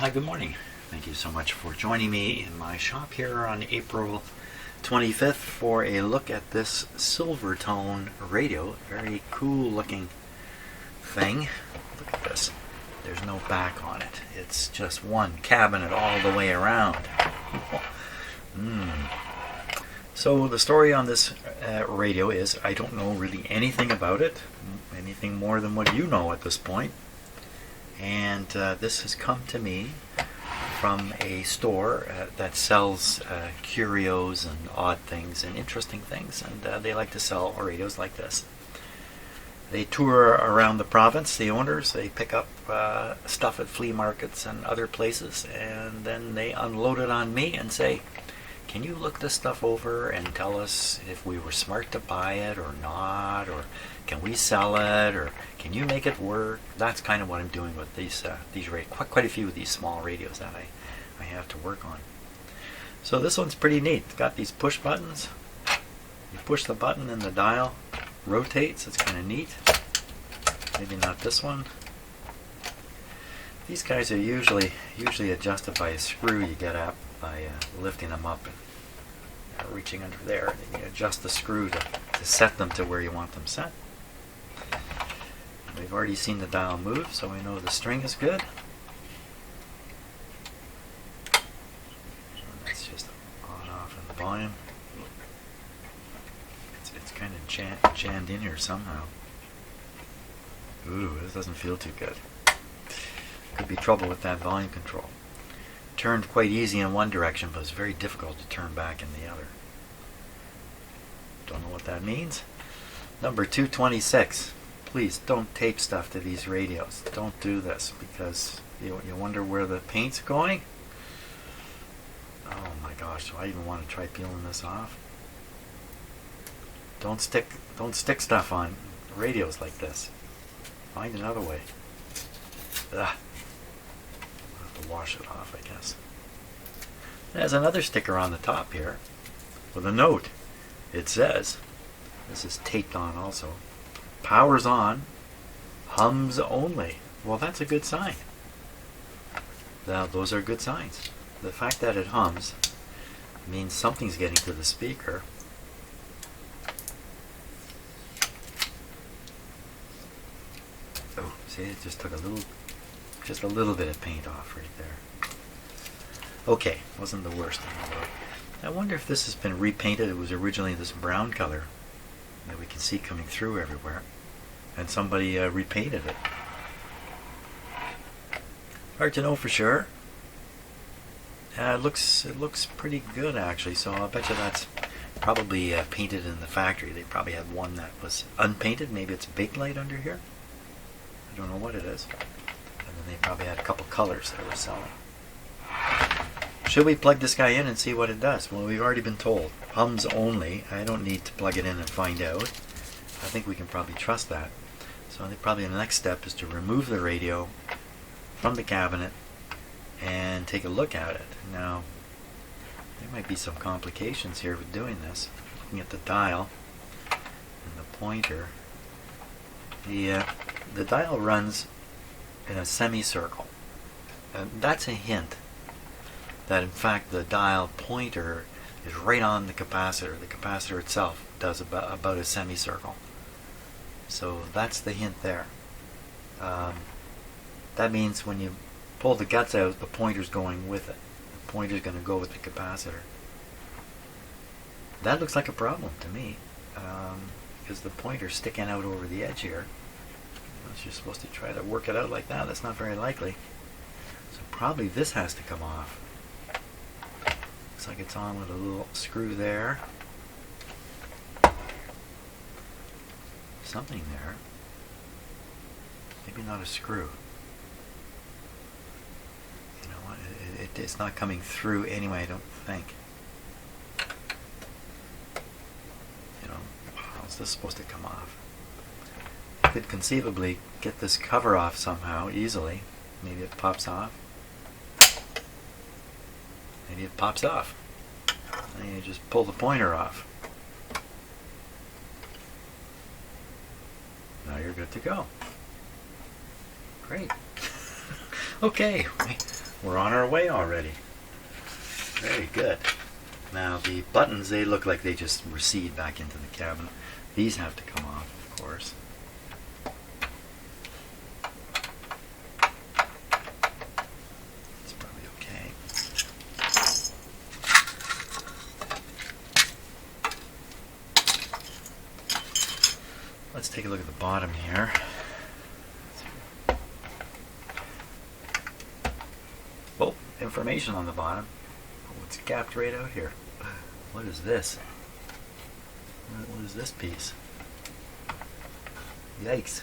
Hi, good morning. Thank you so much for joining me in my shop here on April 25th for a look at this Silvertone radio. Very cool looking thing. Look at this. There's no back on it. It's just one cabinet all the way around. So the story on this radio is I don't know really anything about it, anything more than what you know at this point. And this has come to me from a store that sells curios and odd things and interesting things, and they like to sell radios like this. They tour around the province, the owners. They pick up stuff at flea markets and other places, and then they unload it on me and say, can you look this stuff over and tell us if we were smart to buy it or not, or can we sell it, or can you make it work? That's kind of what I'm doing with these quite a few of these small radios that I have to work on. So this one's pretty neat. It's got these push buttons. You push the button and the dial rotates. It's kind of neat. Maybe not this one. These guys are usually adjusted by a screw you get up by lifting them up and reaching under there. And you adjust the screw to set them to where you want them set. We've already seen the dial move, so we know the string is good. That's just on off in the volume. It's kind of jammed in here somehow. Ooh, this doesn't feel too good. Could be trouble with that volume control. Turned quite easy in one direction, but it's very difficult to turn back in the other. Don't know what that means. Number 226. Please don't tape stuff to these radios. Don't do this, because you wonder where the paint's going. Oh my gosh, do I even want to try peeling this off? Don't stick stuff on radios like this. Find another way. Ugh. Wash it off, I guess. There's another sticker on the top here with a note. It says, this is taped on also, powers on, hums only. Well, that's a good sign. Now, those are good signs. The fact that it hums means something's getting to the speaker. Oh, see, it just took just a little bit of paint off right there. Okay, wasn't the worst in the world. I wonder if this has been repainted. It was originally this brown color that we can see coming through everywhere, and somebody repainted it. Hard to know for sure. It looks pretty good actually. So I'll bet you that's probably painted in the factory. They probably had one that was unpainted. Maybe it's Bakelite under here. I don't know what it is. They probably had a couple colors they were selling. Should we plug this guy in and see what it does? Well, we've already been told. Hums only. I don't need to plug it in and find out. I think we can probably trust that. So I think probably the next step is to remove the radio from the cabinet and take a look at it. Now, there might be some complications here with doing this. Looking at the dial and the pointer. The dial runs in a semicircle. And that's a hint that in fact the dial pointer is right on the capacitor. The capacitor itself does about a semicircle. So that's the hint there. That means when you pull the guts out, the pointer's going with it. The pointer's going to go with the capacitor. That looks like a problem to me, because the pointer's sticking out over the edge here. You're supposed to try to work it out like that. That's not very likely. So probably this has to come off. Looks like it's on with a little screw there. Something there. Maybe not a screw. You know what? It's not coming through anyway, I don't think. You know, how's this supposed to come off? Could conceivably get this cover off somehow easily. Maybe it pops off. Maybe it pops off. And you just pull the pointer off. Now you're good to go. Great. Okay, we're on our way already. Very good. Now the buttons, they look like they just recede back into the cabinet. These have to come off, of course. It's probably okay. Let's take a look at the bottom here. Oh, information on the bottom. Oh, it's gapped right out here. What is this? What is this piece? Yikes.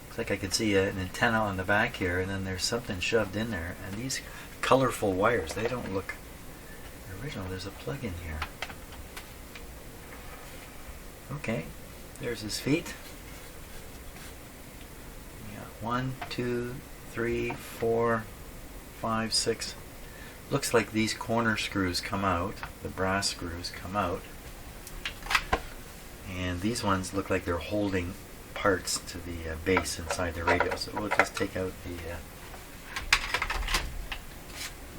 Looks like I can see an antenna on the back here, and then there's something shoved in there. And these colorful wires, they don't look original. There's a plug in here. Okay, there's his feet. We got 1, 2, 3, 4, 5, 6. Looks like these corner screws come out, the brass screws come out, and these ones look like they're holding parts to the base inside the radio. So we'll just take out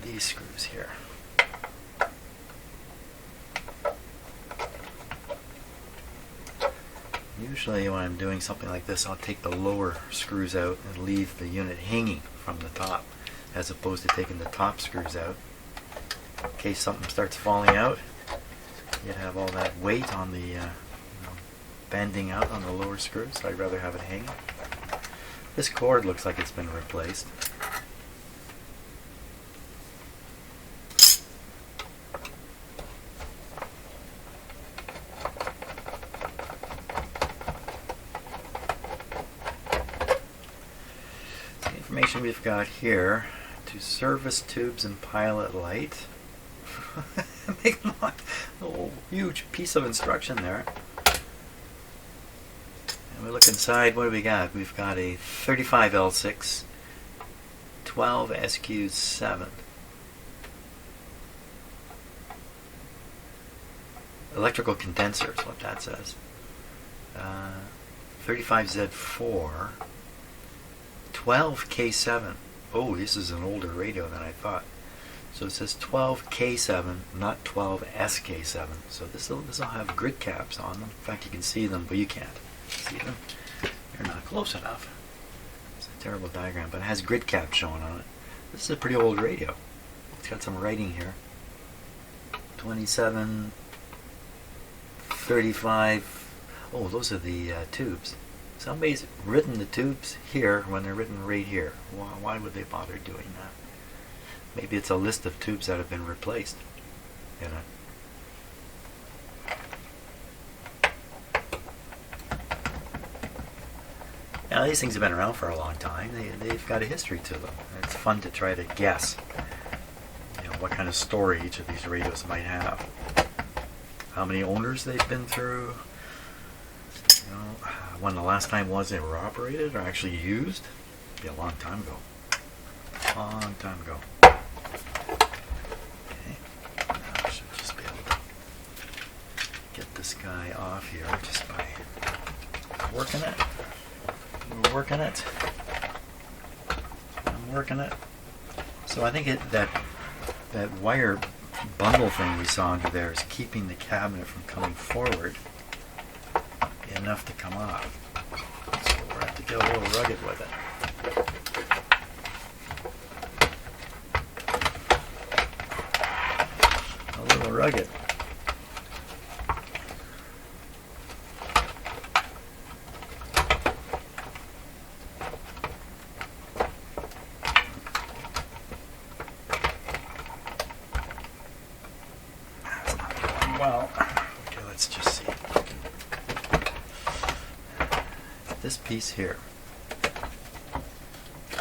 these screws here. Usually when I'm doing something like this, I'll take the lower screws out and leave the unit hanging from the top, as opposed to taking the top screws out. In case something starts falling out, you'd have all that weight on the bending out on the lower screws, so I'd rather have it hanging. This cord looks like it's been replaced. The information we've got here: to service tubes and pilot light. Big long, oh, huge piece of instruction there. And we look inside. What do we got? We've got a 35L6, 12 SQ7, electrical condenser is what that says. 35Z4, 12K7. Oh, this is an older radio than I thought. So it says 12K7, not 12SK7. So this will have grid caps on them. In fact, you can see them, but you can't see them. They're not close enough. It's a terrible diagram, but it has grid caps showing on it. This is a pretty old radio. It's got some writing here. 27, 35. Oh, those are the tubes. Somebody's written the tubes here when they're written right here. Why would they bother doing that? Maybe it's a list of tubes that have been replaced. You know. Now these things have been around for a long time. They've got a history to them. It's fun to try to guess, what kind of story each of these radios might have. How many owners they've been through. When the last time was they were operated or actually used. It'd be a long time ago. Long time ago. Okay. Now I should just be able to get this guy off here just by working it. We're working it. I'm working it. So I think that wire bundle thing we saw under there is keeping the cabinet from coming forward enough to come off. So we're going to have to get a little rugged with it. A little rugged. That's not going well. Okay, let's just see. This piece here.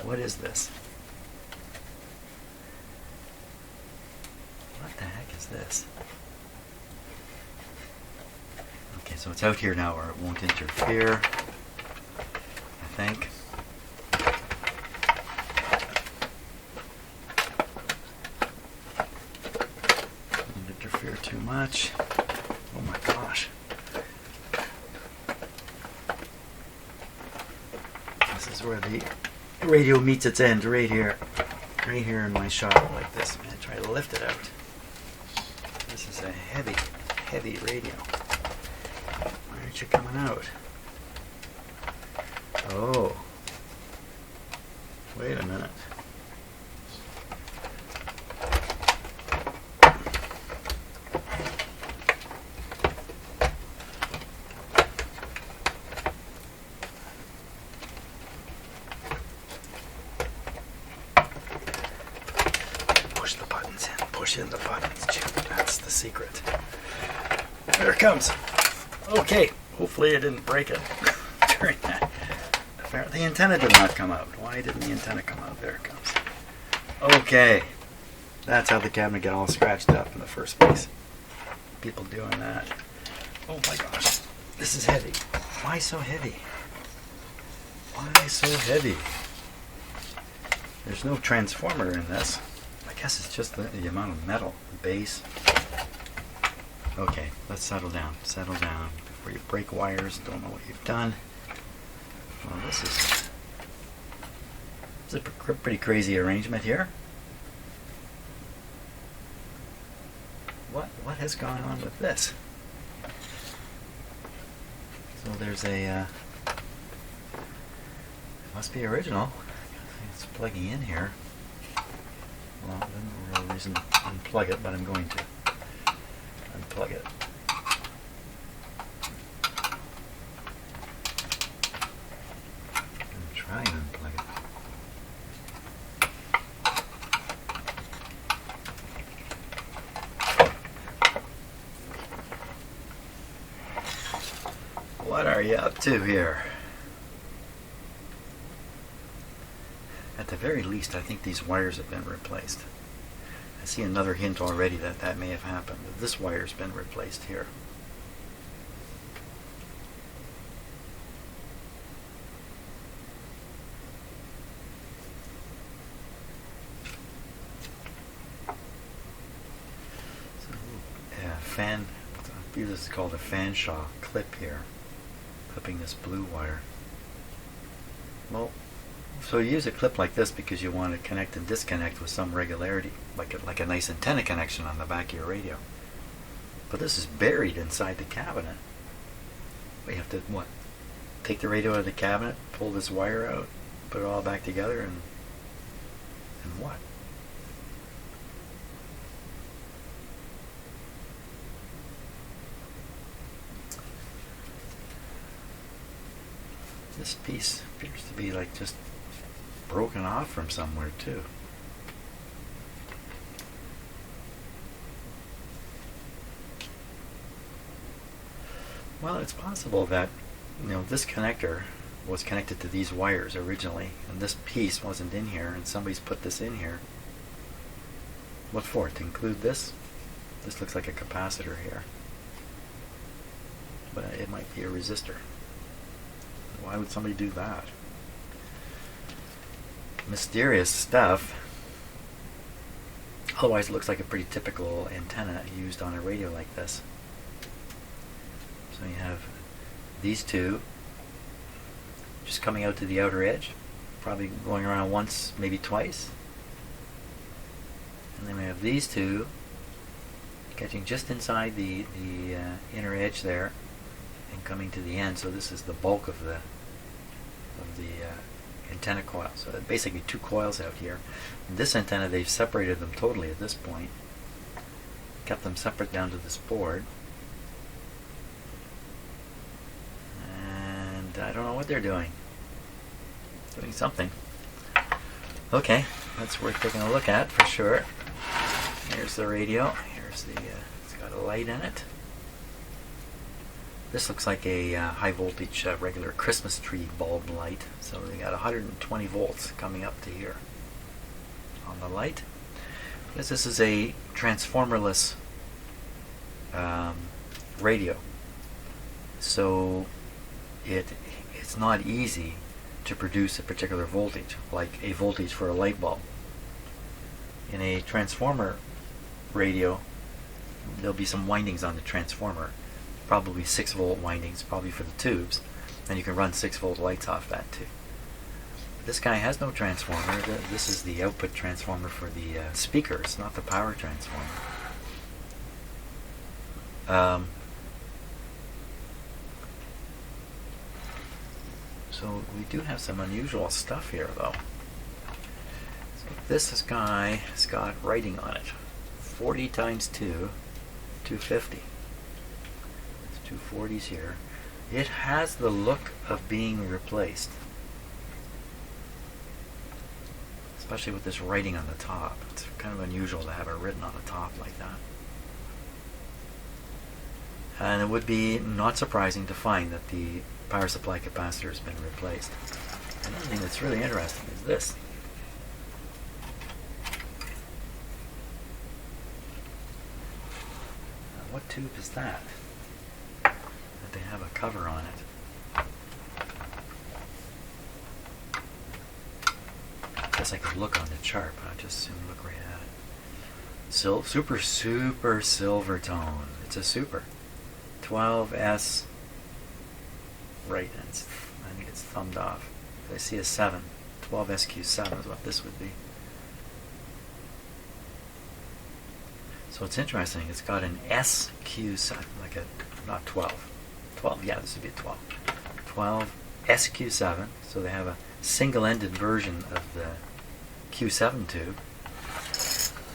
What is this? What the heck is this? Okay, so it's out here now where it won't interfere, I think. Won't interfere too much. Oh my gosh. This is where the radio meets its end, right here. right here in my shop like this. I'm going to try to lift it out. This is a heavy, heavy radio. Why aren't you coming out? Oh. Wait a minute. Push the buttons in. Push in the buttons, Chip. That's the secret. There it comes. Okay. Hopefully I didn't break it during that. The antenna did not come out. Why didn't the antenna come out? There it comes. Okay. That's how the cabinet got all scratched up in the first place. People doing that. Oh my gosh. This is heavy. Why so heavy? Why so heavy? There's no transformer in this. I guess it's just the amount of metal. The base. Okay, let's settle down. Settle down. Before you break wires, don't know what you've done. Well, this is a pretty crazy arrangement here. What has gone on with this? So there's a it must be original. It's plugging in here. Well, there's no real reason to unplug it, but I'm going to unplug it. Try and unplug it. What are you up to here? At the very least, I think these wires have been replaced. I see another hint already that that may have happened. This wire's been replaced here. Fan, I believe this is called a fan shaw clip here, clipping this blue wire. Well, so you use a clip like this because you want to connect and disconnect with some regularity, like a nice antenna connection on the back of your radio. But this is buried inside the cabinet. We have to, what, take the radio out of the cabinet, pull this wire out, put it all back together, and what? This piece appears to be like just broken off from somewhere too. Well, it's possible that, this connector was connected to these wires originally, and this piece wasn't in here, and somebody's put this in here. What for? To include this? This looks like a capacitor here, but it might be a resistor. Why would somebody do that? Mysterious stuff. Otherwise, it looks like a pretty typical antenna used on a radio like this. So you have these two just coming out to the outer edge, probably going around once, maybe twice. And then we have these two catching just inside the inner edge there and coming to the end. So this is the bulk of the antenna coil. So basically two coils out here. And this antenna, they've separated them totally at this point. Kept them separate down to this board. And I don't know what they're doing. Doing something. Okay, that's worth taking a look at for sure. Here's the radio. Here's the, it's got a light in it. This looks like a high voltage regular Christmas tree bulb light. So they got 120 volts coming up to here on the light. Because this is a transformerless radio. So it's not easy to produce a particular voltage, like a voltage for a light bulb. In a transformer radio, there'll be some windings on the transformer, probably 6-volt windings, probably for the tubes, and you can run 6-volt lights off that too. this guy has no transformer. This is the output transformer for the speakers, not the power transformer. So we do have some unusual stuff here, though. So this guy has got writing on it. 40 times 2, 250. There's two 40s here. It has the look of being replaced. Especially with this writing on the top. It's kind of unusual to have it written on the top like that. And it would be not surprising to find that the power supply capacitor has been replaced. Another thing that's really interesting is this. What tube is that? That they have a cover on it. I guess I could look on the chart, but I'll just soon look right at it. Super Silvertone. It's a super. 12S. Right, and I think it's thumbed off. I see a 7. 12SQ7 is what this would be. So it's interesting. It's got an SQ7, like a, not 12. 12, yeah, this would be a 12. 12 SQ7, so they have a single-ended version of the Q7 tube,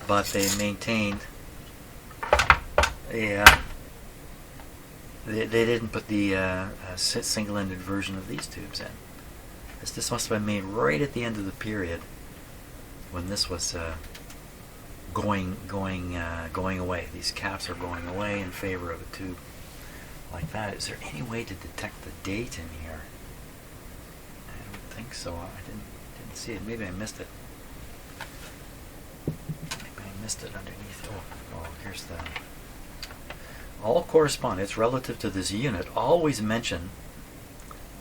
but they maintained they didn't put the single-ended version of these tubes in. This must have been made right at the end of the period when this was going away. These caps are going away in favor of a tube like that. Is there any way to detect the date in here? I don't think so. I didn't see it. Maybe I missed it. Maybe I missed it underneath. Oh, here's the. All correspondence relative to this unit always mention,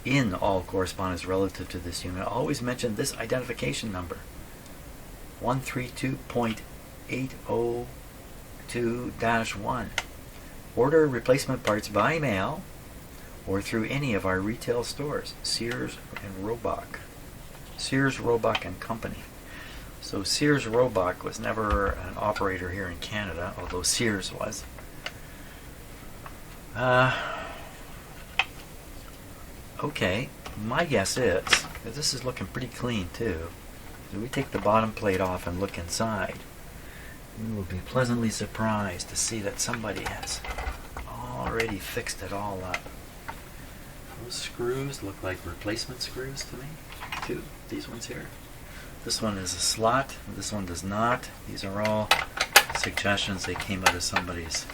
in all correspondence relative to this unit, always mention this identification number. 132.802-1. Order replacement parts by mail or through any of our retail stores. Sears and Roebuck. Sears, Roebuck and Company. So Sears Roebuck was never an operator here in Canada, although Sears was. Okay, my guess is, this is looking pretty clean too, if we take the bottom plate off and look inside, we will be pleasantly surprised to see that somebody has already fixed it all up. Those screws look like replacement screws to me, too. These ones here. This one is a slot, this one does not. These are all suggestions. They came out of somebody's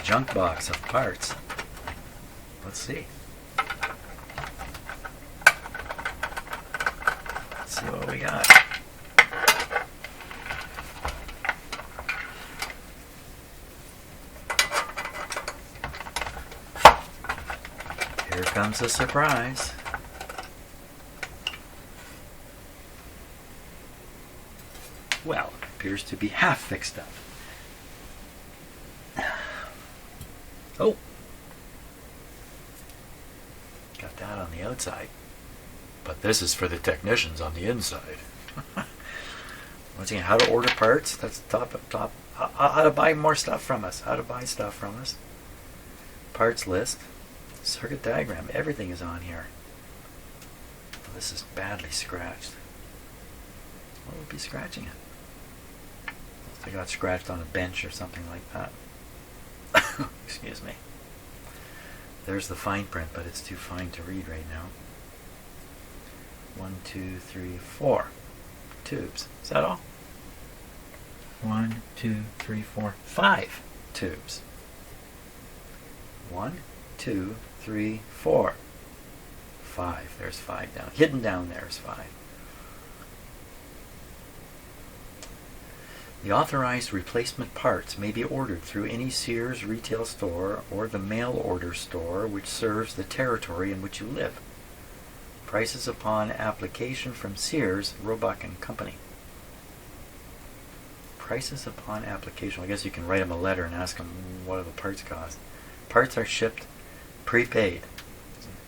junk box of parts. Let's see. Let's see what we got. Here comes a surprise. Well, it appears to be half fixed up. Oh! Got that on the outside. But this is for the technicians on the inside. Once again, how to order parts. That's top. How to buy more stuff from us. How to buy stuff from us. Parts list. Circuit diagram. Everything is on here. Well, this is badly scratched. What would be scratching it? I got scratched on a bench or something like that. Excuse me. There's the fine print, but it's too fine to read right now. 1, 2, 3, 4 tubes. Is that all? 1, 2, 3, 4, 5 tubes. 1, 2, 3, 4. 5. There's 5 down. Hidden down there is 5. The authorized replacement parts may be ordered through any Sears retail store or the mail order store which serves the territory in which you live. Prices upon application from Sears, Roebuck and Company. Prices upon application. I guess you can write them a letter and ask them what do the parts cost. Parts are shipped prepaid.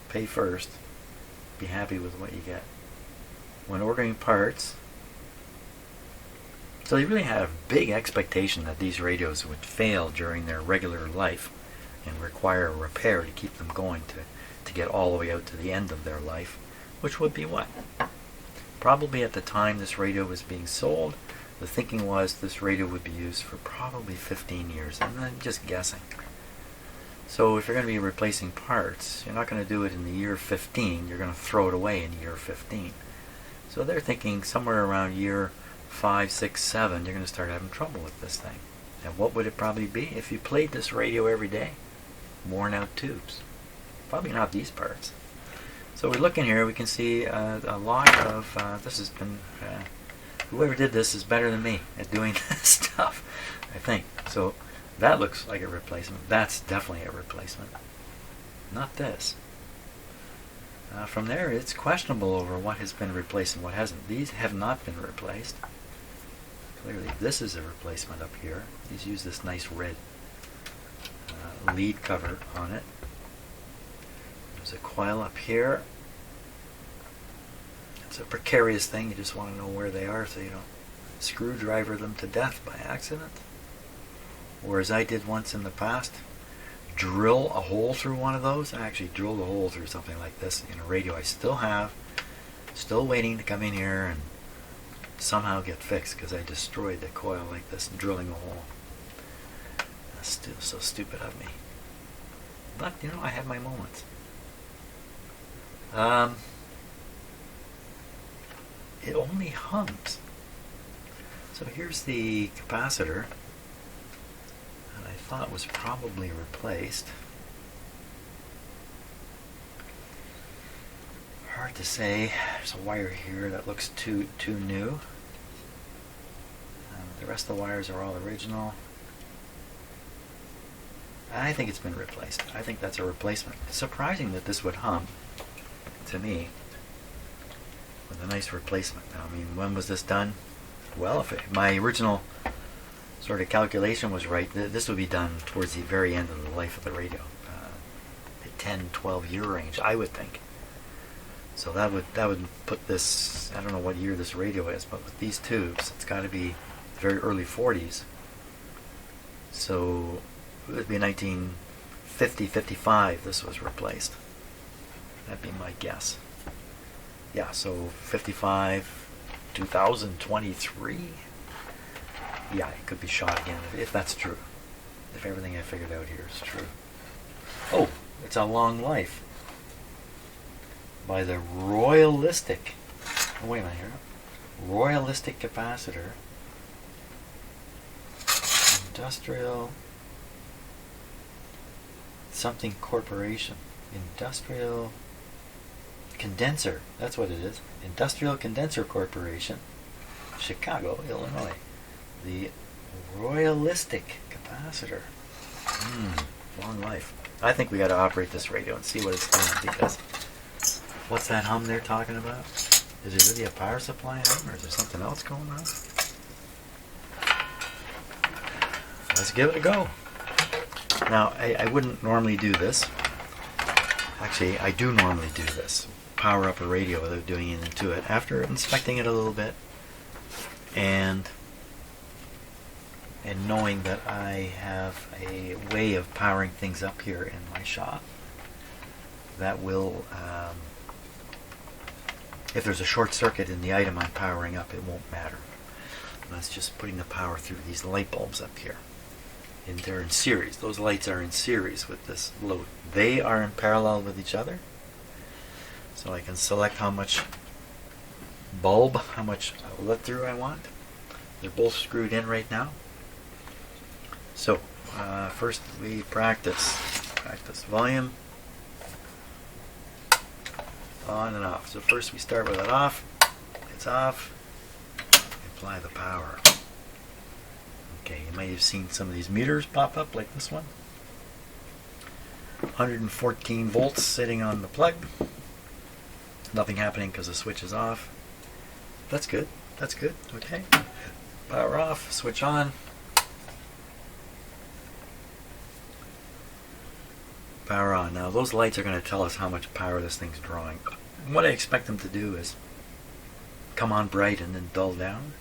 Pay first. Be happy with what you get. when ordering parts, so they really had a big expectation that these radios would fail during their regular life and require a repair to keep them going to get all the way out to the end of their life, which would be what? Probably at the time this radio was being sold, the thinking was this radio would be used for probably 15 years. And I'm just guessing. So if you're going to be replacing parts, you're not going to do it in the year 15. You're going to throw it away in year 15. So they're thinking somewhere around year 5, 6, 7, you're going to start having trouble with this thing. And what would it probably be if you played this radio every day? Worn out tubes. Probably not these parts. So we look in here, we can see a lot of, this has been, whoever did this is better than me at doing this stuff, I think. So that looks like a replacement. That's definitely a replacement. Not this. From there, it's questionable over what has been replaced and what hasn't. These have not been replaced. Clearly, this is a replacement up here. These use this nice red lead cover on it. There's a coil up here. It's a precarious thing. You just want to know where they are so you don't screwdriver them to death by accident. Or as I did once in the past, drill a hole through one of those. I actually drilled a hole through something like this in a radio I still have. Still waiting to come in here and somehow get fixed because I destroyed the coil like this and drilling a hole. That's so stupid of me. But, you know, I have my moments. It only hums. So here's the capacitor that I thought was probably replaced. Hard to say. There's a wire here that looks too new. The rest of the wires are all original. I think it's been replaced. I think that's a replacement. It's surprising that this would hum, to me, with a nice replacement. Now, I mean, when was this done? Well, if my original sort of calculation was right, this would be done towards the very end of the life of the radio. The 10, 12 year range, I would think. So that would put this, I don't know what year this radio is, but with these tubes, it's got to be very early 40s. So it would be 1950, 55 this was replaced. That'd be my guess. Yeah, so 55, 2023. Yeah, it could be shot again if that's true. If everything I figured out here is true. Oh, it's a long life. By the Royalistic. Oh, wait a minute here. Royalistic capacitor. Industrial something corporation. Industrial Condenser. That's what it is. Industrial Condenser Corporation. Chicago, Illinois. The Royalistic capacitor. Long life. I think we got to operate this radio and see what it's doing, because what's that hum they're talking about? Is it really a power supply hum, or is there something else going on? Let's give it a go. Now, I wouldn't normally do this. Actually, I do normally do this. Power up a radio without doing anything to it. After inspecting it a little bit and knowing that I have a way of powering things up here in my shop that will, if there's a short circuit in the item I'm powering up, it won't matter. That's just putting the power through these light bulbs up here. And they're in series. Those lights are in series with this load. They are in parallel with each other. So I can select how much bulb, how much let through I want. They're both screwed in right now. So first we practice volume, on and off. So first we start with it off. It's off. Apply the power. Okay, you might have seen some of these meters pop up like this one. 114 volts sitting on the plug. Nothing happening because the switch is off. That's good. That's good. Okay. Power off. Switch on. Power on. Now those lights are going to tell us how much power this thing's drawing. What I expect them to do is come on bright and then dull down.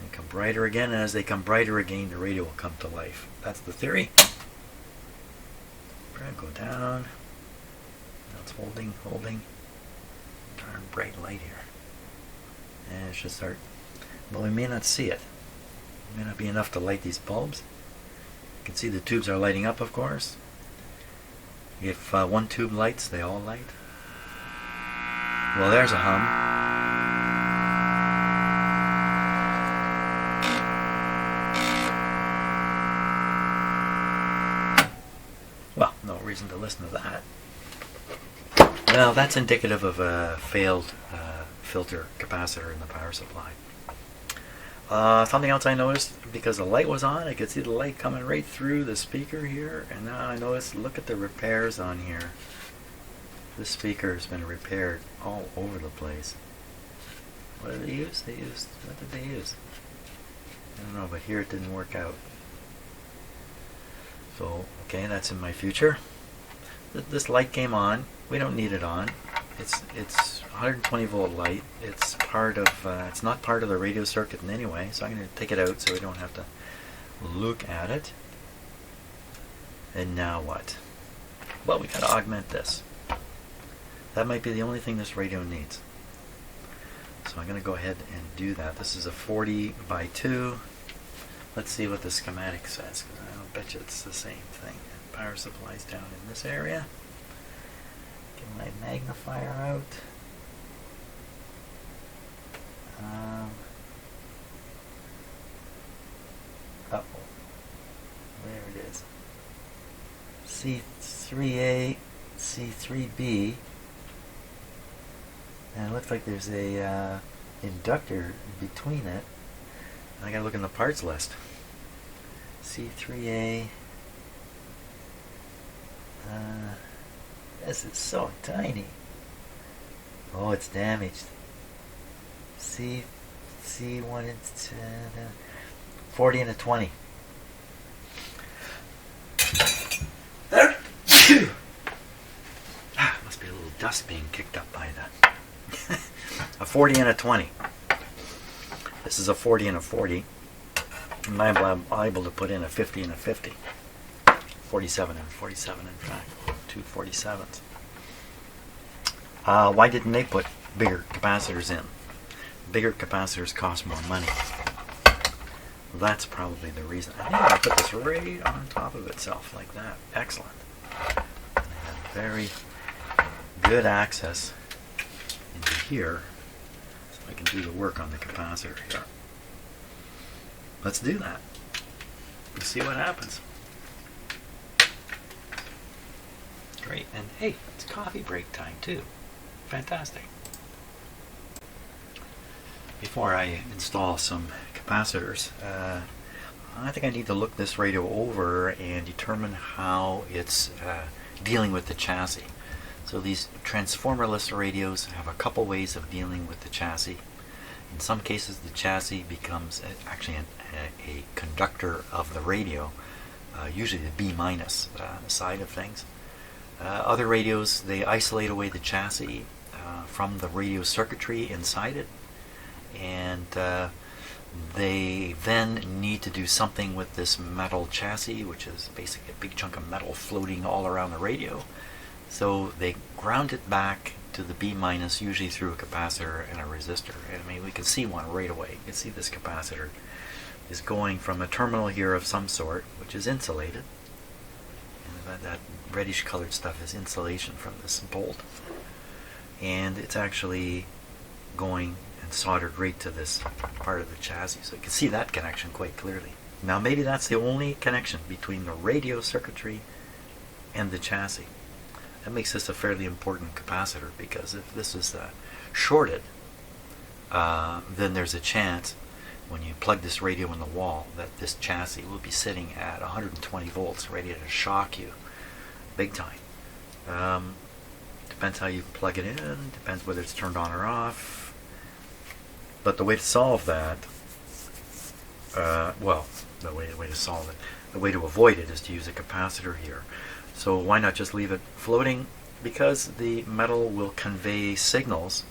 And come brighter again, and as they come brighter again, the radio will come to life. That's the theory. Go down. Now it's holding. Darn bright light here. And it should start. But we may not see it. It may not be enough to light these bulbs. You can see the tubes are lighting up, of course. If one tube lights, they all light. Well, there's a hum. Well, no reason to listen to that. Well, that's indicative of a failed filter capacitor in the power supply. Something else I noticed, because the light was on, I could see the light coming right through the speaker here, and now I noticed, look at the repairs on here. This speaker has been repaired all over the place. What did they use? What did they use? I don't know, but here it didn't work out. So, okay, that's in my future. This light came on. We don't need it on. It's 120 volt light. It's part of. It's not part of the radio circuit in any way. So I'm going to take it out so we don't have to look at it. And now what? Well, we got to augment this. That might be the only thing this radio needs. So I'm going to go ahead and do that. This is a 40 by 2. Let's see what the schematic says, because I'll bet you it's the same thing. Power supply's down in this area. Get my magnifier out. Uh-oh. There it is. C3A, C3B. And it looks like there's a inductor between it. I gotta look in the parts list. C3A. This is so tiny. Oh, it's damaged. C1 and 40 and a 20. Must be a little dust being kicked up by that. A 40 and a 20. This is a 40 and a 40. And I'm able to put in a 50 and a 50. 47 and 47, in fact. Two 47s. Why didn't they put bigger capacitors in? Bigger capacitors cost more money. That's probably the reason. I think I put this right on top of itself like that. Excellent. I have very good access into here, so I can do the work on the capacitor here. Let's do that. Let's see what happens. Great, and hey, it's coffee break time too. Fantastic. Before I install some capacitors, I think I need to look this radio over and determine how it's dealing with the chassis. So these transformerless radios have a couple ways of dealing with the chassis. In some cases, the chassis becomes actually a conductor of the radio, usually the B- side of things. Other radios, they isolate away the chassis from the radio circuitry inside it, and they then need to do something with this metal chassis, which is basically a big chunk of metal floating all around the radio. So they ground it back to the B-, usually through a capacitor and a resistor. And I mean, we can see one right away. You can see this capacitor is going from a terminal here of some sort, which is insulated. And that reddish colored stuff is insulation from this bolt. And it's actually going and soldered right to this part of the chassis. So you can see that connection quite clearly. Now maybe that's the only connection between the radio circuitry and the chassis. That makes this a fairly important capacitor, because if this is shorted, then there's a chance when you plug this radio in the wall that this chassis will be sitting at 120 volts ready to shock you big time. Depends how you plug it in, depends whether it's turned on or off. But the way to solve that, the way to solve it, the way to avoid it is to use a capacitor here. So why not just leave it floating? Because the metal will convey signals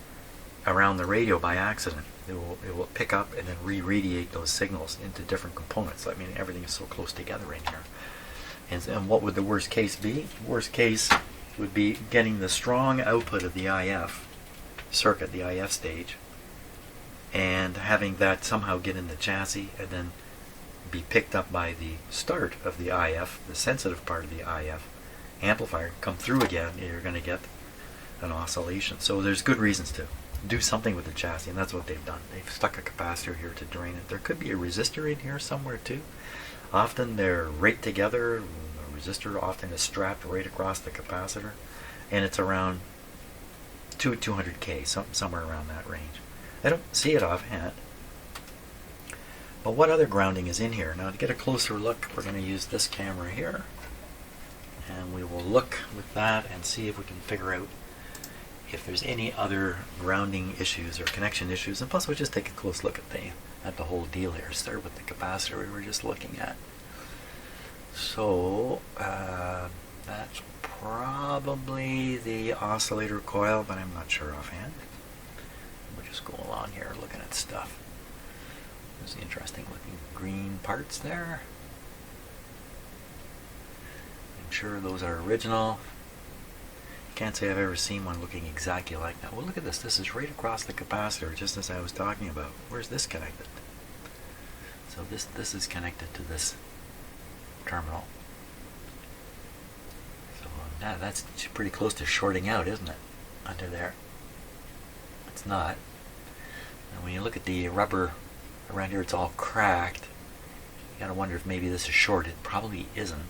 around the radio by accident. It will pick up and then re-radiate those signals into different components. I mean, everything is so close together in here. And what would the worst case be? Worst case would be getting the strong output of the IF circuit, the IF stage, and having that somehow get in the chassis and then be picked up by the start of the IF, the sensitive part of the IF amplifier, come through again. You're going to get an oscillation. So there's good reasons to do something with the chassis, and that's what they've done. They've stuck a capacitor here to drain it. There could be a resistor in here somewhere too. Often they're right together. The resistor often is strapped right across the capacitor, and it's around 200K, somewhere around that range. I don't see it offhand. But what other grounding is in here? Now, to get a closer look, we're going to use this camera here, and we will look with that and see if we can figure out if there's any other grounding issues or connection issues. And plus, we'll just take a close look at the whole deal here. Start with the capacitor we were just looking at. So that's probably the oscillator coil, but I'm not sure offhand. We'll just go along here looking at stuff. There's interesting looking green parts there. I'm sure those are original. Can't say I've ever seen one looking exactly like that. Well, look at this. This is right across the capacitor, just as I was talking about. Where's this connected? So this is connected to this terminal. So that's pretty close to shorting out, isn't it? Under there. It's not. And when you look at the rubber around here, it's all cracked. You gotta wonder if maybe this is shorted. Probably isn't.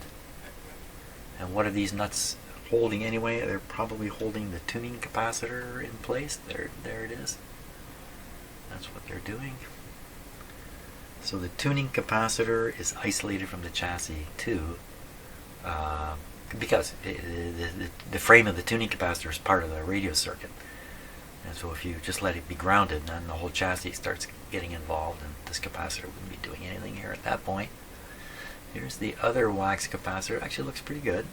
And what are these nuts holding anyway? They're probably holding the tuning capacitor in place. There it is. That's what they're doing. So the tuning capacitor is isolated from the chassis too, because the frame of the tuning capacitor is part of the radio circuit. And so if you just let it be grounded, then the whole chassis starts getting involved, and this capacitor wouldn't be doing anything here at that point. Here's the other wax capacitor. It actually looks pretty good.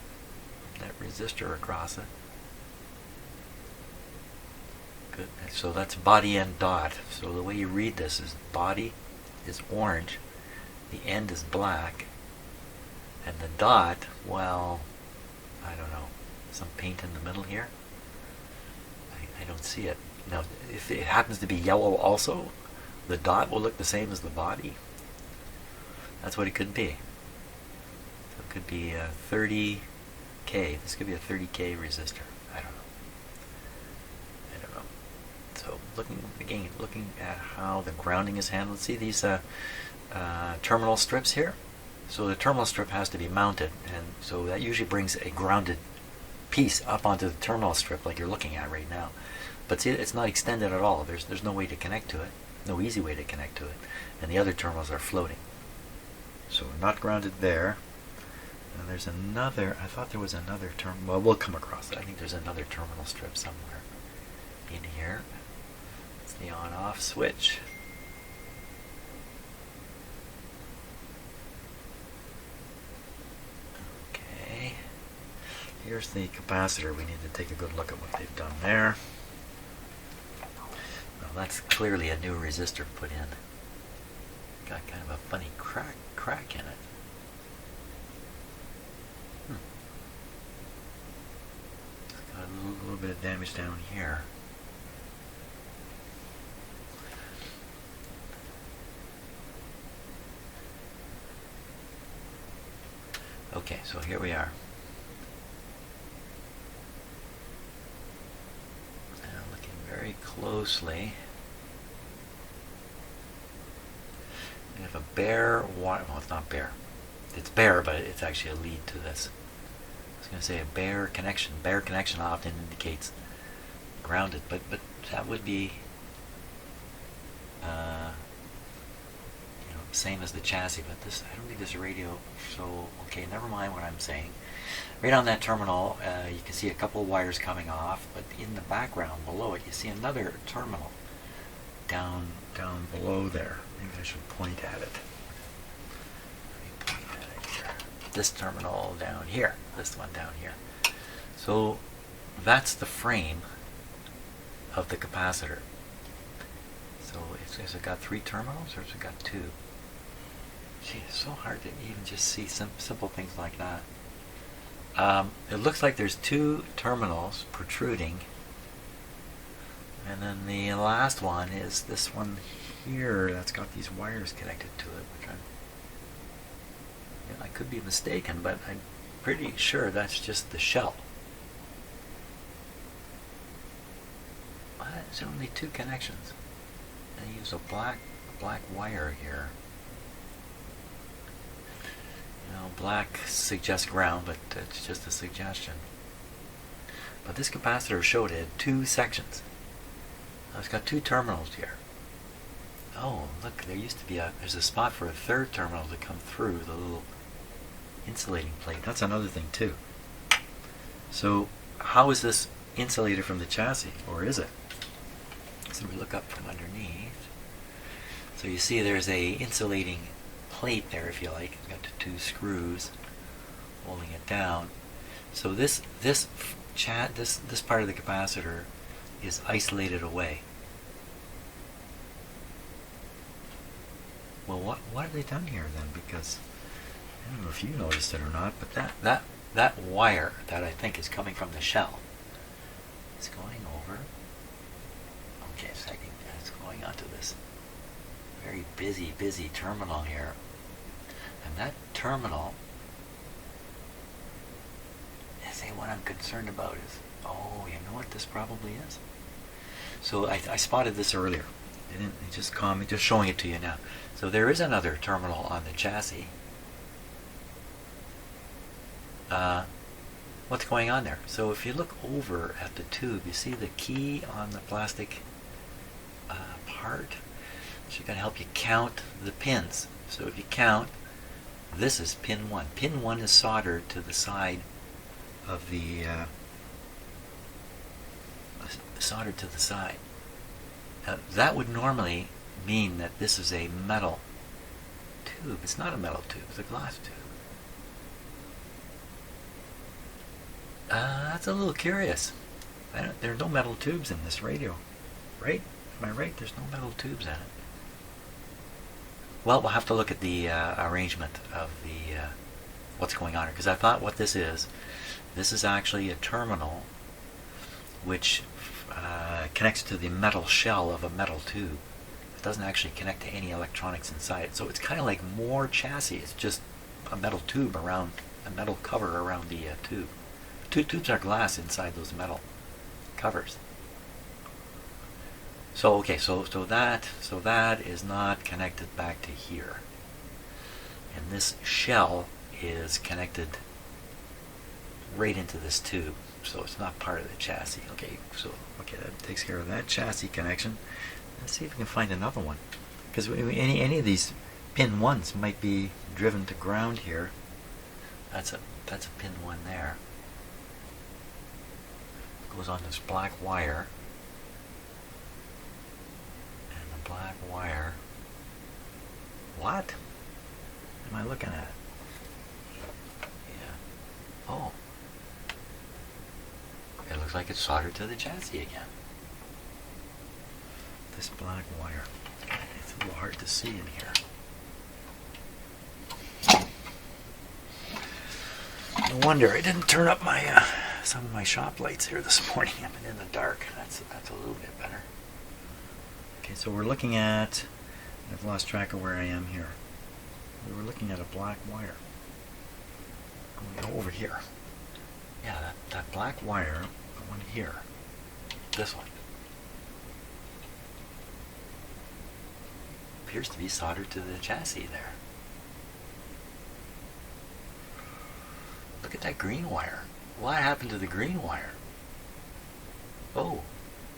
That resistor across it. Good. So that's body and dot. So the way you read this is body is orange, the end is black, and the dot, well, I don't know, some paint in the middle here. I don't see it. Now, if it happens to be yellow also, the dot will look the same as the body. That's what it could be. So it could be a 30K. This could be a 30K resistor. I don't know. So looking at how the grounding is handled. See these terminal strips here? So the terminal strip has to be mounted, and so that usually brings a grounded piece up onto the terminal strip like you're looking at right now. But see, it's not extended at all. There's no way to connect to it, no easy way to connect to it, and the other terminals are floating. So not grounded there. And there's another, I thought there was another terminal. Well, we'll come across it. I think there's another terminal strip somewhere in here. It's the on-off switch. Okay. Here's the capacitor. We need to take a good look at what they've done there. Well, that's clearly a new resistor put in. Got kind of a funny crack in it. Got a little bit of damage down here. Okay, so here we are. Now looking very closely. We have a bare wire. Well, it's not bare. It's bare, but it's actually a lead to this. I was going to say a bare connection. Bare connection often indicates grounded, but that would be same as the chassis. But this, I don't think this radio. So okay, never mind what I'm saying. Right on that terminal, you can see a couple of wires coming off, but in the background below it, you see another terminal down below there. Maybe I should point at it. Let me point at it here. This terminal down here. This one down here. So that's the frame of the capacitor. So has it got 3 terminals or has it got 2? Gee, it's so hard to even just see simple things like that. It looks like there's 2 terminals protruding, and then the last one is this one here that's got these wires connected to it, which I could be mistaken, but I'm pretty sure that's just the shell. But there's only 2 connections. I use a black wire here. You know, black suggests ground, but it's just a suggestion. But this capacitor showed it had 2 sections. Now it's got 2 terminals here. Oh, look, there used to be there's a spot for a 3rd terminal to come through the little insulating plate. That's another thing too. So how is this insulated from the chassis, or is it? So we look up from underneath. So you see there's a insulating plate there, if you like. It's got the 2 screws holding it down. So this part of the capacitor is isolated away. Well, what have they done here then? Because I don't know if you noticed it or not, but that wire that I think is coming from the shell is going over. Okay, a second. It's going onto this very busy terminal here, and that terminal. Say what I'm concerned about is, oh, you know what this probably is. So I spotted this earlier. It just showing it to you now. So there is another terminal on the chassis. What's going on there? So if you look over at the tube, you see the key on the plastic part. She's going to help you count the pins. So if you count, this is pin 1. Pin 1 is soldered to the side of the that would normally mean that this is a metal tube. It's not a metal tube, it's a glass tube. That's a little curious. There are no metal tubes in this radio, right? Am I right? There's no metal tubes in it. Well, we'll have to look at the arrangement of the what's going on here, because I thought what this is actually a terminal which connects to the metal shell of a metal tube. It doesn't actually connect to any electronics inside it. So it's kind of like more chassis. It's just a metal tube around, a metal cover around the tube. Tubes are glass inside those metal covers. So okay, so that is not connected back to here, and this shell is connected right into this tube, so it's not part of the chassis. Okay, that takes care of that chassis connection. Let's see if we can find another one, because any of these pin 1s might be driven to ground here. That's a pin 1 there. It goes on this black wire. Black wire. What am I looking at? Yeah. Oh. It looks like it's soldered to the chassis again. This black wire. It's a little hard to see in here. No wonder I didn't turn up my some of my shop lights here this morning. I've been in the dark. That's a little bit better. Okay, so we're looking at, I've lost track of where I am here. We were looking at a black wire. I'm going to go over here. Yeah, that black wire, the one here, this one, appears to be soldered to the chassis there. Look at that green wire. What happened to the green wire? Oh,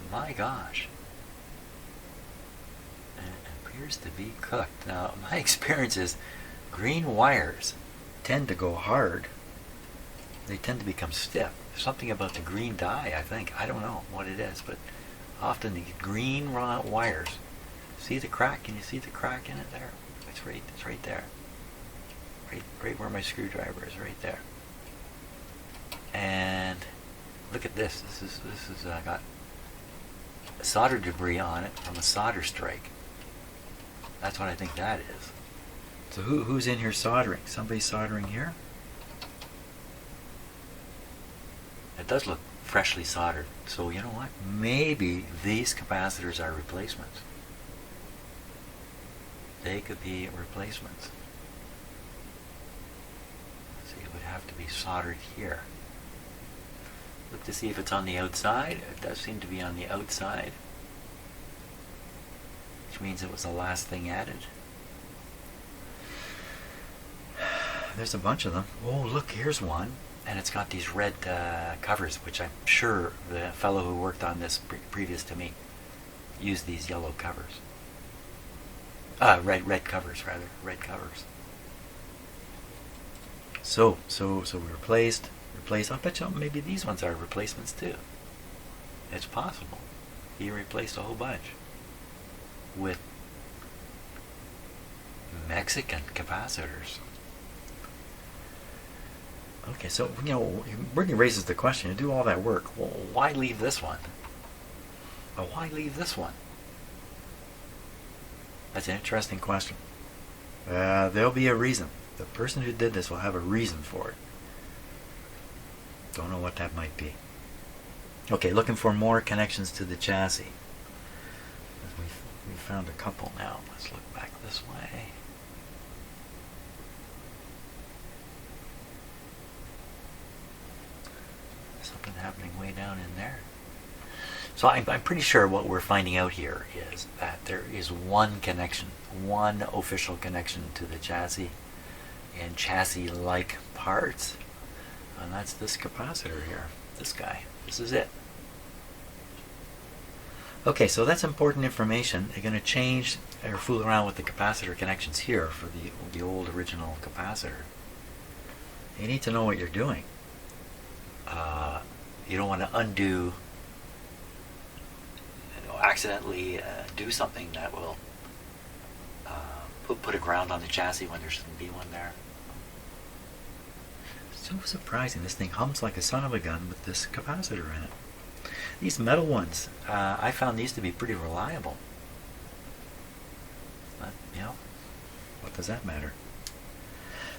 my gosh. Appears to be cooked. Now, my experience is green wires tend to go hard. They tend to become stiff. There's something about the green dye, I think. I don't know what it is, but often the green wires. See the crack? Can you see the crack in it there? It's right there. Right where my screwdriver is, right there. And look at this. This is got solder debris on it from a solder strike. That's what I think that is. So who's in here soldering? Somebody's soldering here? It does look freshly soldered. So you know what? Maybe these capacitors are replacements. They could be replacements. So it would have to be soldered here. Look to see if it's on the outside. It does seem to be on the outside, which means it was the last thing added. There's a bunch of them. Oh, look, here's one. And it's got these red covers, which I'm sure the fellow who worked on this previous to me used these yellow covers. Red covers, rather. Red covers. So we replaced. I bet you maybe these ones are replacements too. It's possible. He replaced a whole bunch with Mexican capacitors. Okay, so really raises the question: you do all that work, well, why leave this one? Why leave this one? That's an interesting question. There'll be a reason. The person who did this will have a reason for it. Don't know what that might be. Okay, looking for more connections to the chassis. We found a couple now. Let's look back this way. Something happening way down in there. So I'm pretty sure what we're finding out here is that there is one connection, one official connection to the chassis and chassis-like parts. And that's this capacitor here. This guy. This is it. Okay, so that's important information. You're going to change or fool around with the capacitor connections here for the old original capacitor. You need to know what you're doing. You don't want to undo, accidentally do something that will put a ground on the chassis when there shouldn't be one there. So surprising. This thing hums like a son of a gun with this capacitor in it. These metal ones, I found these to be pretty reliable. But, what does that matter?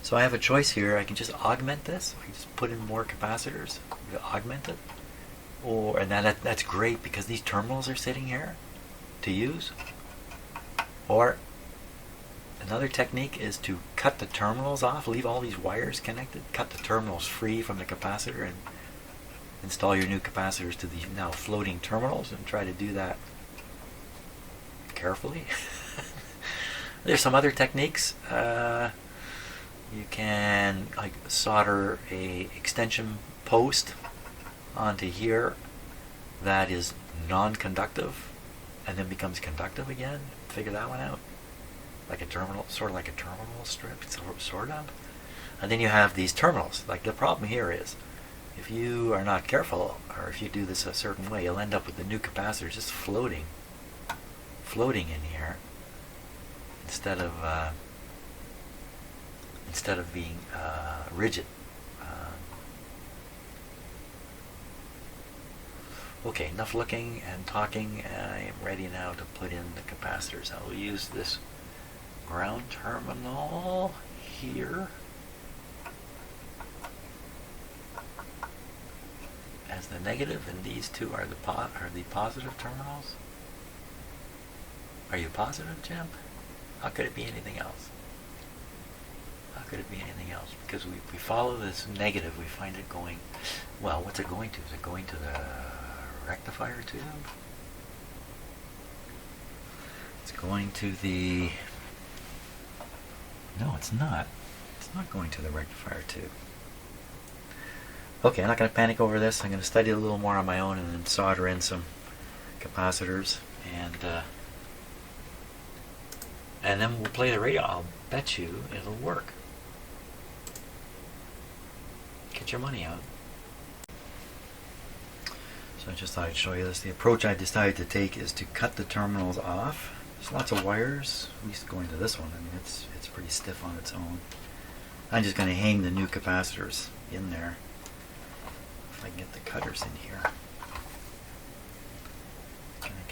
So I have a choice here. I can just augment this. I can just put in more capacitors to augment it. And that's great because these terminals are sitting here to use. Or another technique is to cut the terminals off, leave all these wires connected, cut the terminals free from the capacitor, and install your new capacitors to these now floating terminals, and try to do that carefully. There's some other techniques. You can solder a extension post onto here that is non-conductive and then becomes conductive again. Figure that one out. Like a terminal, sort of like a terminal strip, sort of. And then you have these terminals. Like the problem here is, if you are not careful, or if you do this a certain way, you'll end up with the new capacitors just floating in here instead of being rigid. Okay, enough looking and talking. I am ready now to put in the capacitors. I will use this ground terminal here as the negative, and these two are the positive terminals. Are you positive, Jim? How could it be anything else? How could it be anything else? Because we follow this negative, we find it going, well, what's it going to? Is it going to the rectifier tube? It's going to the... No, it's not. It's not going to the rectifier tube. Okay, I'm not going to panic over this. I'm going to study a little more on my own and then solder in some capacitors, and then we'll play the radio. I'll bet you it'll work. Get your money out. So I just thought I'd show you this. The approach I decided to take is to cut the terminals off. There's lots of wires, at least going to this one. I mean, it's pretty stiff on its own. I'm just going to hang the new capacitors in there. If I can get the cutters in here. I'm going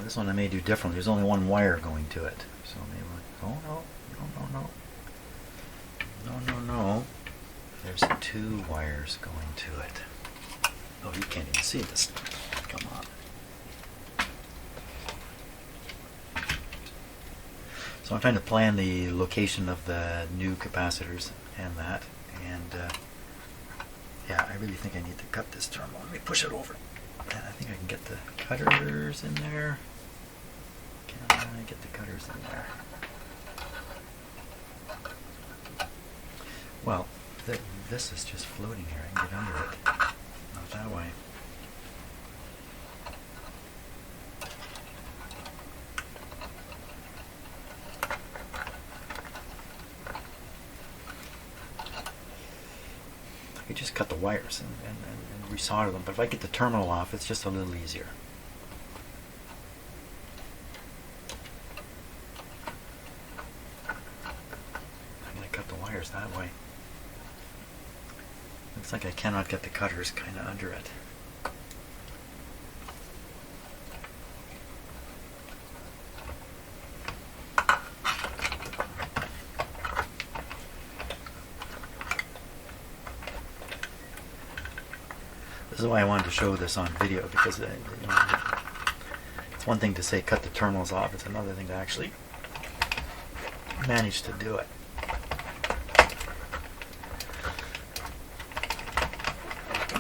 This one I may do differently. There's only one wire going to it. So maybe, oh no, no. No. There's 2 wires going to it. Oh, you can't even see this. Come on. So I'm trying to plan the location of the new capacitors and that. And yeah, I really think I need to cut this terminal. Let me push it over. And I think I can get the cutters in there. Can I get the cutters in there? Well, this is just floating here. I can get under it. Not that way. I could just cut the wires and resolder them, but if I get the terminal off, it's just a little easier. I'm going to cut the wires that way. Looks like I cannot get the cutters kind of under it. This is why I wanted to show this on video, because it's one thing to say cut the terminals off, it's another thing to actually manage to do it.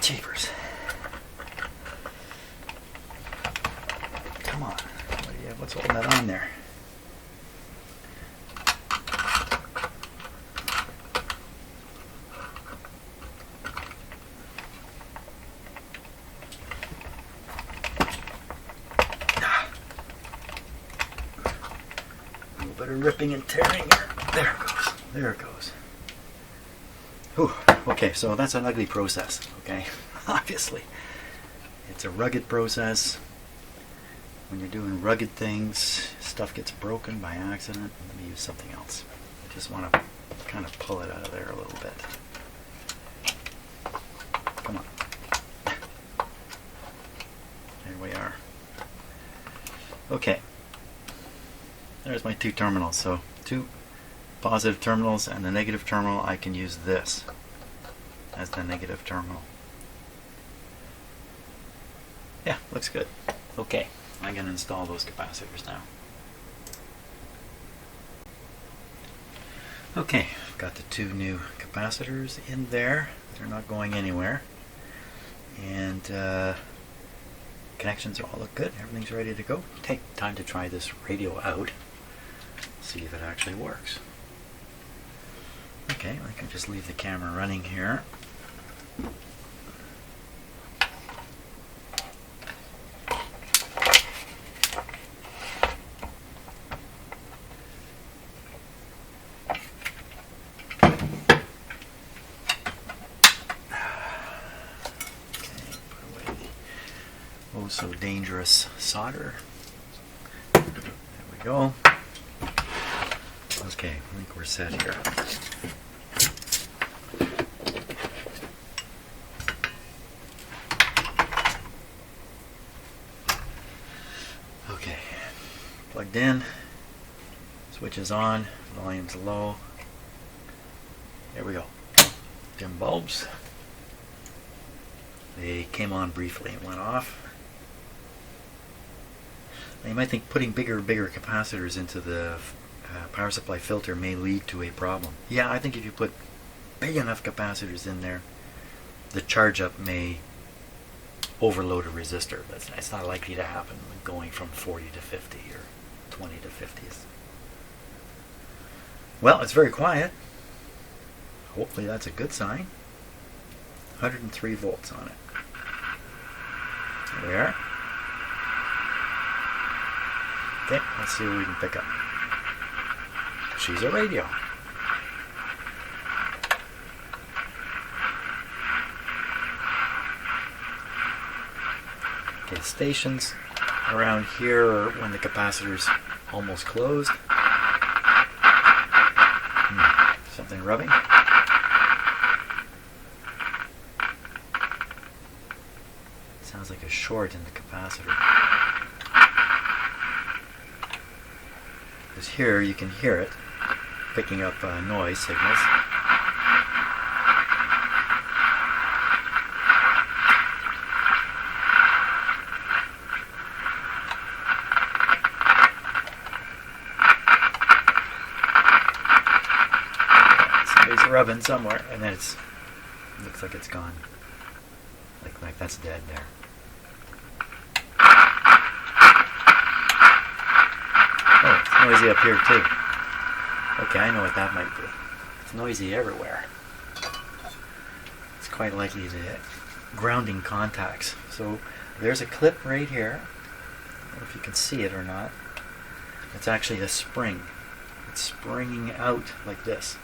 Jeepers. Come on. What's holding that on there? A little bit of ripping and tearing here. There it goes. There it goes. Whew. Okay, so that's an ugly process, okay? Obviously. It's a rugged process. When you're doing rugged things, stuff gets broken by accident. Let me use something else. I just want to kind of pull it out of there a little bit. Come on. There we are. Okay. There's my 2 terminals. So 2 positive terminals and the negative terminal. I can use this as the negative terminal. Yeah, looks good. Okay, I'm going to install those capacitors now. Okay, I've got the 2 new capacitors in there. They're not going anywhere. And connections all look good. Everything's ready to go. Okay, time to try this radio out. See if it actually works. Okay, I can just leave the camera running here. Oh, so dangerous solder. There we go. Okay, I think we're set here. Okay, plugged in, switch is on, volume's low. There we go. Dim bulbs. They came on briefly and went off. Now you might think putting bigger and bigger capacitors into the power supply filter may lead to a problem. Yeah, I think if you put big enough capacitors in there, the charge up may overload a resistor. It's not likely to happen going from 40 to 50 or 20 to 50. Well, it's very quiet. Hopefully that's a good sign. 103 volts on it. There we are. Okay, let's see what we can pick up. She's a radio. Okay, stations around here are when the capacitor's almost closed. Something rubbing. Sounds like a short in the capacitor. Because here you can hear it picking up noise signals. Somebody's rubbing somewhere, and then looks like it's gone. Like that's dead there. Oh, it's noisy up here too. Okay, I know what that might be. It's noisy everywhere. It's quite likely the grounding contacts. So there's a clip right here. I don't know if you can see it or not. It's actually a spring. It's springing out like this.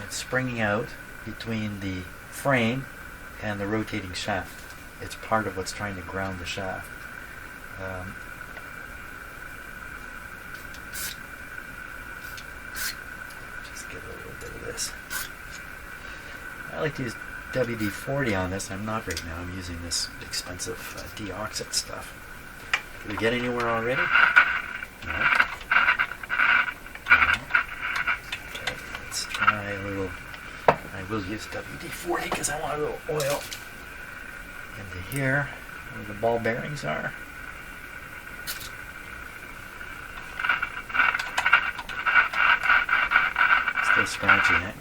It's springing out between the frame and the rotating shaft. It's part of what's trying to ground the shaft. Just get a little bit of this. I like to use WD-40 on this. I'm not right now. I'm using this expensive deoxit stuff. Did we get anywhere already? No. Okay, let's try a little. I will use WD-40 because I want a little oil into here where the ball bearings are. Still scratching it.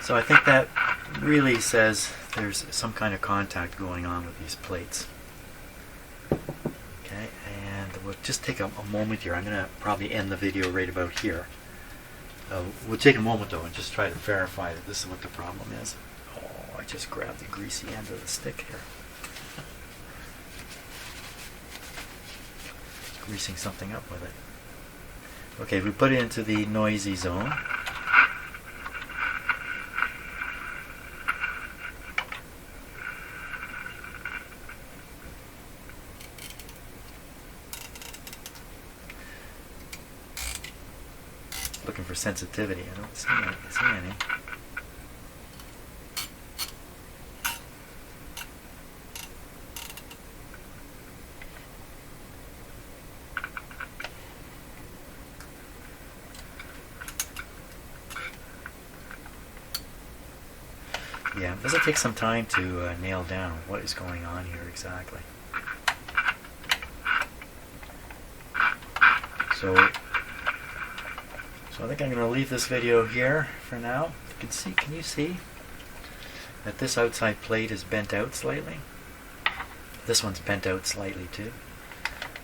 So I think that really says there's some kind of contact going on with these plates. Okay, and we'll just take a moment here. I'm going to probably end the video right about here. We'll take a moment though and just try to verify that this is what the problem is. Oh, I just grabbed the greasy end of the stick here. Greasing something up with it. Okay, we put it into the noisy zone. Looking for sensitivity. I don't see any. Yeah, does it take some time to nail down what is going on here exactly? So I think I'm going to leave this video here for now. Can you see that this outside plate is bent out slightly? This one's bent out slightly too.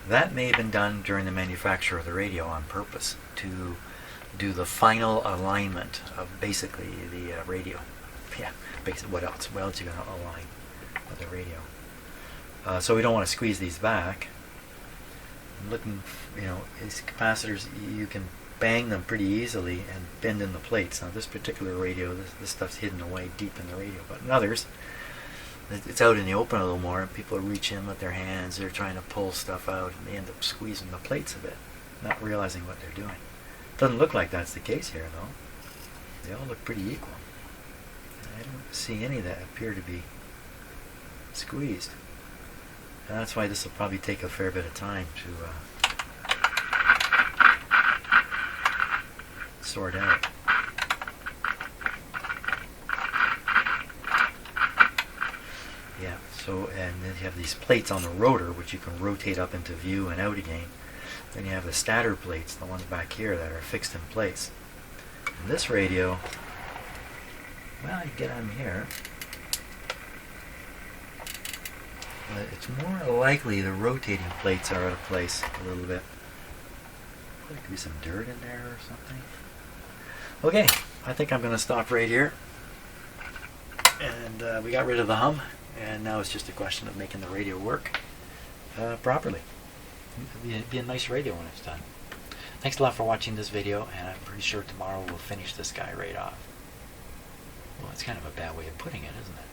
That may have been done during the manufacture of the radio on purpose to do the final alignment of basically the radio. Yeah, basically, what else? What else are you going to align with the radio? So we don't want to squeeze these back. I'm looking, these capacitors, you can bang them pretty easily and bend in the plates. Now this particular radio, this stuff's hidden away deep in the radio, but in others, it's out in the open a little more, and people reach in with their hands, they're trying to pull stuff out, and they end up squeezing the plates a bit, not realizing what they're doing. Doesn't look like that's the case here, though. They all look pretty equal. I don't see any that appear to be squeezed. And that's why this will probably take a fair bit of time to sort out. Yeah, so, and then you have these plates on the rotor which you can rotate up into view and out again. Then you have the stator plates, the ones back here that are fixed in place. And this radio, well, you get on here, but it's more likely the rotating plates are out of place a little bit. There could be some dirt in there or something. Okay, I think I'm going to stop right here. And we got rid of the hum, and now it's just a question of making the radio work properly. It'll be a nice radio when it's done. Thanks a lot for watching this video, and I'm pretty sure tomorrow we'll finish this guy right off. Well, it's kind of a bad way of putting it, isn't it?